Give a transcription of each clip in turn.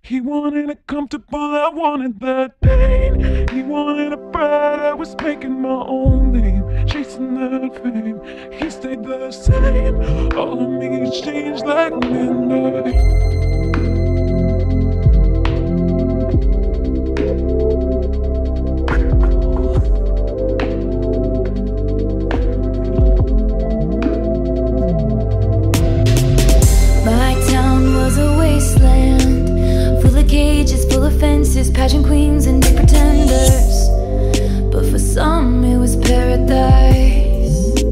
He wanted it comfortable, I wanted that pain. He wanted a bride, I was making my own name, chasing that fame. He stayed the same, all of me changed like midnight. Pageant queens and big pretenders, but for some it was paradise.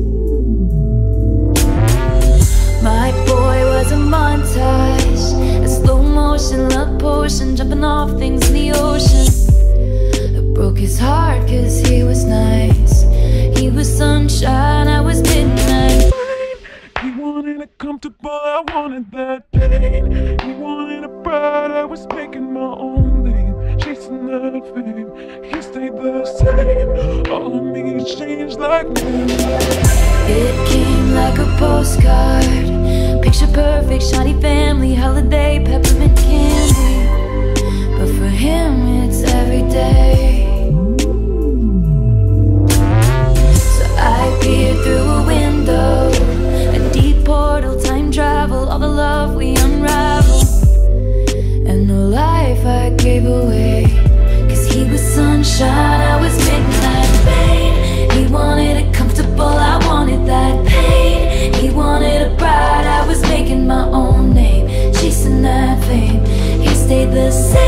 My boy was a montage, a slow motion love potion, jumping off things in the ocean. It broke his heart cause he was nice. He was sunshine, I was midnight. He wanted it comfortable, I wanted that pain. He wanted a bride, I was making my own name, chasing that fame. He stayed the same, all of me changed like midnight. It came like a postcard, picture perfect, shiny family, holiday, peppermint candy. But for him it's every day. So I peered through a window, a deep portal, time travel, all the love we unravel, and the life I gave away. Cause he was sunshine, I was midnight rain. He wanted it comfortable, I wanted that pain. He wanted a bride, I was making my own name, chasing that fame. He stayed the same.